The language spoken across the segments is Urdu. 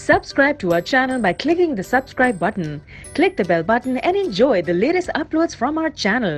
Subscribe to our channel by clicking the subscribe button. Click the bell button and enjoy the latest uploads from our channel.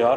4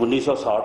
1960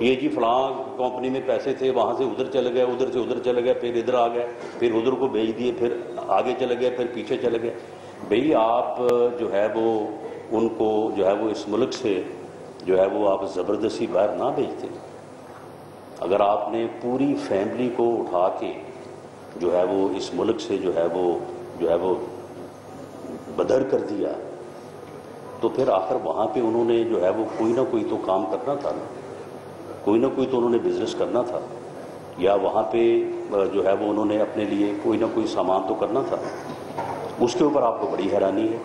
یہ جی فلاں کمپنی میں پیسے تھے، وہاں سے ادھر چلے گئے، ادھر سے ادھر چلے گئے، پھر ادھر آ گئے، پھر ادھر کو بھیج دیے، پھر آگے چلے گئے، پھر پیچھے چلے گئے. بھئی آپ جو ہے وہ ان کو جو ہے وہ اس ملک سے جو ہے وہ آپ زبردستی باہر نہ بھیجتے. اگر آپ نے پوری فیملی کو اٹھا کے جو ہے وہ اس ملک سے جو ہے وہ بدر کر دیا، تو پھر آخر وہاں پہ انہوں نے جو ہے وہ کوئی نہ کوئی تو کام کرنا تھا نا، کوئی نہ کوئی تو انہوں نے بزنس کرنا تھا، یا وہاں پہ جو ہے وہ انہوں نے اپنے لیے کوئی نہ کوئی سامان تو کرنا تھا. اس کے اوپر آپ کو بڑی حیرانی ہے.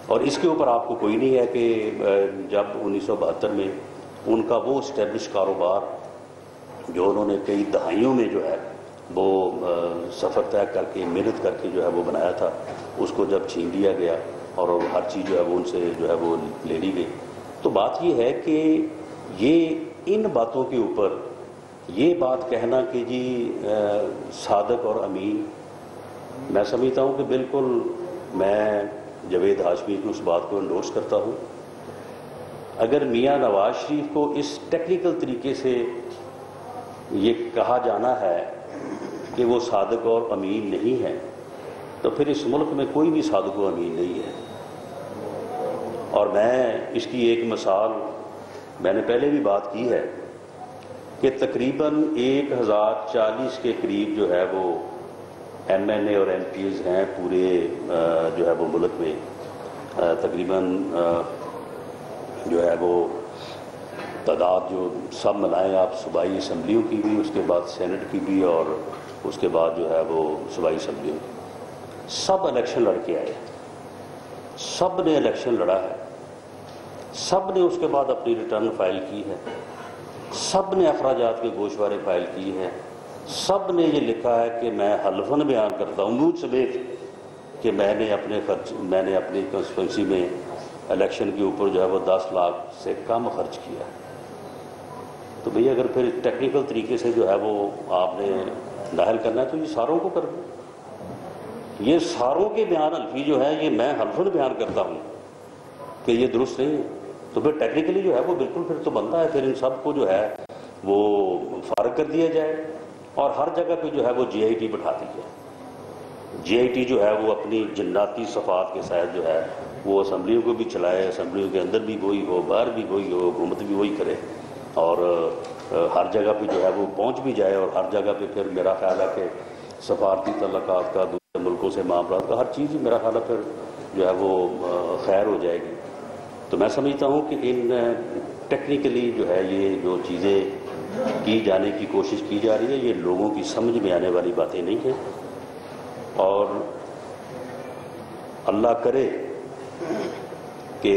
اور اس کے اوپر آپ کو کوئی نہیں ہے کہ جب 1972 میں ان کا وہ اسٹیبلش کاروبار جو انہوں نے کئی دہائیوں میں جو ہے وہ سفر طے کر کے محنت کر کے جو ہے وہ بنایا تھا، اس کو جب چھین لیا گیا اور ہر چیز جو ہے وہ ان سے جو ہے وہ لے لی گئی. تو بات یہ ہے کہ یہ ان باتوں کے اوپر یہ بات کہنا کہ جی صادق اور امین، میں سمجھتا ہوں کہ بالکل میں جاوید ہاشمی کی اس بات کو انڈورس کرتا ہوں. اگر میاں نواز شریف کو اس ٹیکنیکل طریقے سے یہ کہا جانا ہے کہ وہ صادق اور امین نہیں ہے، تو پھر اس ملک میں کوئی بھی صادق و امین نہیں ہے. اور میں اس کی ایک مثال میں نے پہلے بھی بات کی ہے کہ تقریباً 1040 کے قریب جو ہے وہ ایم این اے اور ایم پیز ہیں پورے جو ہے وہ ملک میں. تقریباً جو ہے وہ تعداد جو سب ملائیں آپ، صوبائی اسمبلیوں کی بھی، اس کے بعد سینٹ کی بھی، اور اس کے بعد جو ہے وہ صوبائی اسمبلیوں کی، سب الیکشن لڑ کے آئے، سب نے الیکشن لڑا ہے، سب نے اس کے بعد اپنی ریٹرن فائل کی ہے، سب نے اخراجات کے گوشوارے فائل کی ہیں، سب نے یہ لکھا ہے کہ میں حلفاً بیان کرتا ہوں مجھ سمیت کہ میں نے اپنی کنسٹیٹوئنسی میں الیکشن کے اوپر جو ہے وہ 10 لاکھ سے کم خرچ کیا ہے. تو بھئی اگر پھر ٹیکنیکل طریقے سے جو ہے وہ آپ نے نااہل کرنا ہے تو یہ ساروں کو کر دیں. یہ ساروں کے بیان حلفی جو ہے یہ میں حلفاً بیان کرتا ہوں کہ یہ درست نہیں ہے، تو پھر ٹیکنیکلی جو ہے وہ بالکل پھر تو بنتا ہے پھر ان سب کو جو ہے وہ فارغ کر دیا جائے اور ہر جگہ پہ جو ہے وہ جی آئی ٹی بٹھا دی جائے. جی آئی ٹی جو ہے وہ اپنی جناتی صفات کے ساتھ جو ہے وہ اسمبلیوں کو بھی چلائے، اسمبلیوں کے اندر بھی وہی ہو، باہر بھی وہی ہو، حکومت بھی وہی کرے، اور ہر جگہ پہ جو ہے وہ پہنچ بھی جائے، اور ہر جگہ پہ پھر میرا خیال ہے کہ سفارتی تعلقات کا، دوسرے ملکوں سے معاملات کا، ہر چیز ہی میرا خیال ہے پھر جو ہے وہ خیر ہو جائے گی. تو میں سمجھتا ہوں کہ ان ٹیکنیکلی جو ہے یہ جو چیزیں کی جانے کی کوشش کی جا رہی ہے یہ لوگوں کی سمجھ میں آنے والی باتیں نہیں ہیں. اور اللہ کرے کہ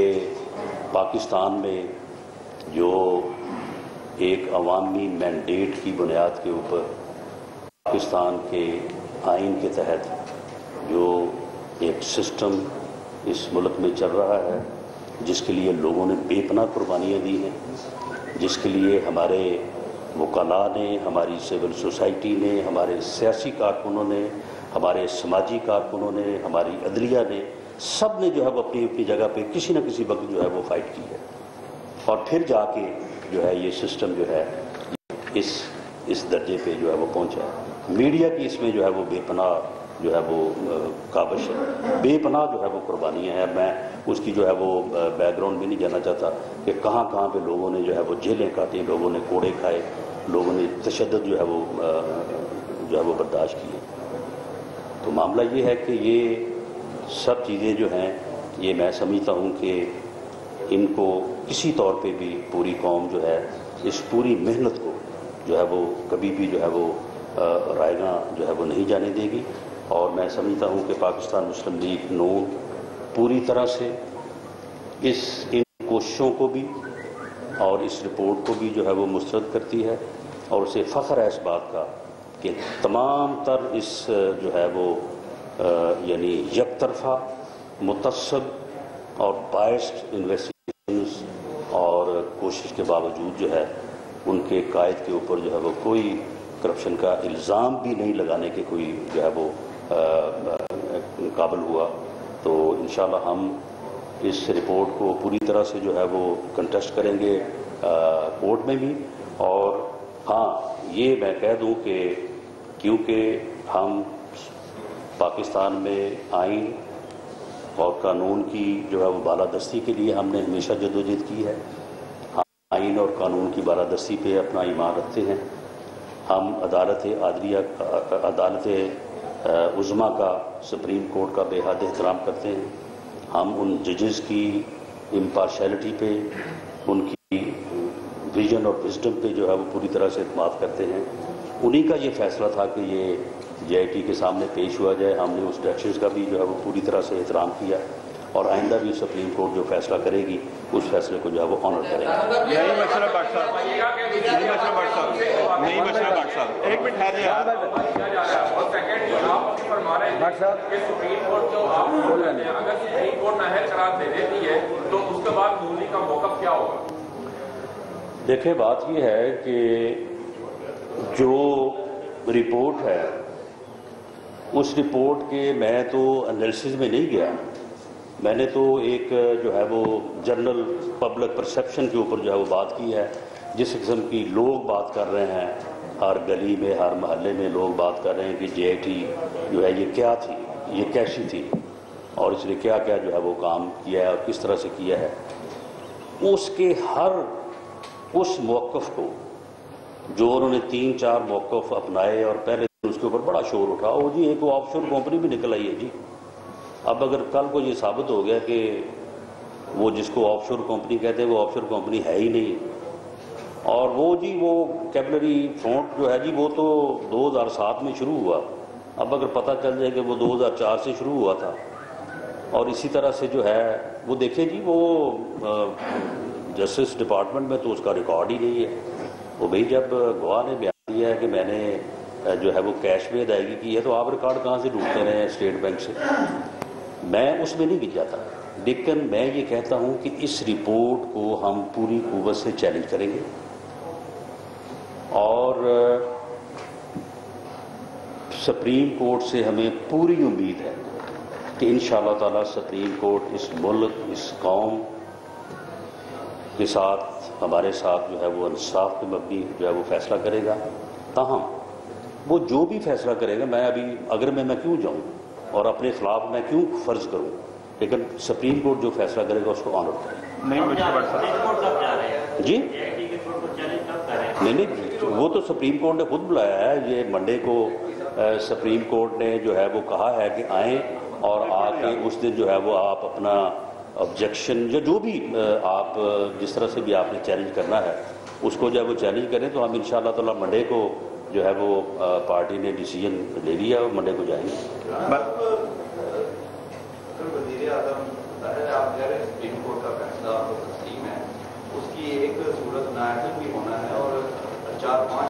پاکستان میں جو ایک عوامی مینڈیٹ کی بنیاد کے اوپر پاکستان کے آئین کے تحت جو ایک سسٹم اس ملک میں چل رہا ہے، جس کے لیے لوگوں نے بے پناہ قربانیاں دی ہیں، جس کے لیے ہمارے وکلاء نے، ہماری سول سوسائٹی نے، ہمارے سیاسی کارکنوں نے، ہمارے سماجی کارکنوں نے، ہماری عدلیہ نے، سب نے جو ہے وہ اپنی اپنی جگہ پہ کسی نہ کسی وقت جو ہے وہ فائٹ کی ہے، اور پھر جا کے جو ہے یہ سسٹم جو ہے اس درجے پہ جو ہے وہ پہنچا ہے. میڈیا کی اس میں جو ہے وہ بے پناہ جو ہے وہ کاوش ہے، بے پناہ جو ہے وہ قربانیاں ہیں. میں اس کی جو ہے وہ بیک گراؤنڈ بھی نہیں جانا چاہتا کہ کہاں کہاں پہ لوگوں نے جو ہے وہ جیلیں کاٹی، لوگوں نے کوڑے کھائے، لوگوں نے تشدد جو ہے وہ برداشت کیے. تو معاملہ یہ ہے کہ یہ سب چیزیں جو ہیں یہ میں سمجھتا ہوں کہ ان کو کسی طور پہ بھی پوری قوم جو ہے اس پوری محنت کو جو ہے وہ کبھی بھی جو ہے وہ رائیگاں جو ہے وہ نہیں جانے دے گی. اور میں سمجھتا ہوں کہ پاکستان مسلم لیگ نون پوری طرح سے ان کوششوں کو بھی اور اس رپورٹ کو بھی جو ہے وہ مسترد کرتی ہے، اور اسے فخر ہے اس بات کا کہ تمام تر اس جو ہے وہ یعنی یک طرفہ متصب اور بائسڈ انویسٹیگیشنز اور کوشش کے باوجود جو ہے ان کے قائد کے اوپر جو ہے وہ کوئی کرپشن کا الزام بھی نہیں لگانے کے کوئی جو ہے وہ قابل ہوا. تو انشاءاللہ ہم اس رپورٹ کو پوری طرح سے جو ہے وہ کنٹیسٹ کریں گے کورٹ میں بھی، اور ہاں یہ میں کہہ دوں کہ کیونکہ ہم پاکستان میں آئین اور قانون کی جو ہے وہ بالادستی کے لیے ہم نے ہمیشہ جدوجہد کی ہے. ہم آئین اور قانون کی بالادستی پہ اپنا ایمان رکھتے ہیں. ہم عدالت عدلیہ عدالت عظمیٰ کا سپریم کورٹ کا بے حد احترام کرتے ہیں. ہم ان ججز کی امپارشیلٹی پہ ان کی ویژن اور وزڈم پہ جو ہے وہ پوری طرح سے اعتماد کرتے ہیں. انہی کا یہ فیصلہ تھا کہ یہ جے آئی ٹی کے سامنے پیش ہوا جائے. ہم نے اس ڈائریکشنز کا بھی جو ہے وہ پوری طرح سے احترام کیا اور آئندہ بھی سپریم کورٹ جو فیصلہ کرے گی اس فیصلے کو جو ہے وہ آنر کرے گا. نہیں مشورہ بٹ صاحب ایک منٹ ہے یار سپریم کورٹ جو آپ بول رہے ہیں اگر سپریم کورٹ نااہل قرار دے دیتی ہے تو اس کے بعد نونی کا موقف کیا ہوگا؟ دیکھیں بات یہ ہے کہ جو رپورٹ ہے اس رپورٹ کے میں تو انالیسز میں نہیں گیا. میں نے تو ایک جو ہے وہ جنرل پبلک پرسیپشن کے اوپر جو ہے وہ بات کی ہے. جس قسم کی لوگ بات کر رہے ہیں ہر گلی میں ہر محلے میں لوگ بات کر رہے ہیں کہ جے آئی ٹی جو ہے یہ کیا تھی, یہ کیسی تھی اور اس نے کیا کیا جو ہے وہ کام کیا ہے اور کس طرح سے کیا ہے. اس کے ہر اس موقف کو جو انہوں نے 3-4 موقف اپنائے اور پہلے اس کے اوپر بڑا شور اٹھا. وہ جی ایک آف شور کمپنی بھی نکل آئی ہے جی. اب اگر کل کو یہ ثابت ہو گیا کہ وہ جس کو آف شور کمپنی کہتے ہیں وہ آف شور کمپنی ہے ہی نہیں اور وہ جی وہ کیپلری فرونٹ جو ہے جی وہ تو 2007 میں شروع ہوا. اب اگر پتہ چل جائے کہ وہ 2004 سے شروع ہوا تھا اور اسی طرح سے جو ہے وہ دیکھیں جی وہ جسٹس ڈپارٹمنٹ میں تو اس کا ریکارڈ ہی نہیں ہے. وہ بھئی جب گواہ نے بیان دیا ہے کہ میں نے جو ہے وہ کیش میں ادائیگی کی ہے تو آپ ریکارڈ کہاں سے ڈھونڈتے رہے ہیں اسٹیٹ بینک سے. میں اس میں نہیں گر جاتا لیکن میں یہ کہتا ہوں کہ اس رپورٹ کو ہم پوری قوت سے چیلنج کریں گے اور سپریم کورٹ سے ہمیں پوری امید ہے کہ انشاءاللہ تعالی سپریم کورٹ اس ملک اس قوم کے ساتھ ہمارے ساتھ جو ہے وہ انصاف پہ مبنی جو ہے وہ فیصلہ کرے گا. تاہم وہ جو بھی فیصلہ کرے گا میں ابھی اگر میں کیوں جاؤں اور اپنے خلاف میں کیوں فرض کروں لیکن سپریم کورٹ جو فیصلہ کرے گا اس کو آنر کرے گا. جی نہیں وہ تو سپریم کورٹ نے خود بلایا ہے. یہ منڈے کو سپریم کورٹ نے جو ہے وہ کہا ہے کہ آئیں اور آ کے اس دن جو ہے وہ آپ اپنا آبجیکشن یا جو بھی آپ جس طرح سے بھی آپ نے چیلنج کرنا ہے اس کو جب وہ چیلنج کریں تو ہم انشاءاللہ تعالی منڈے کو جو ہے وہ پارٹی نے ڈیسیجن لے لیا اور منڈے کو جائیں گے. وزیر اعظم آپ کہہ رہے ہیں سپریم کورٹ کا فیصلہ تسلیم ہے, اس کی ایک صورت نااہل بھی ہونا ہے اور 4-5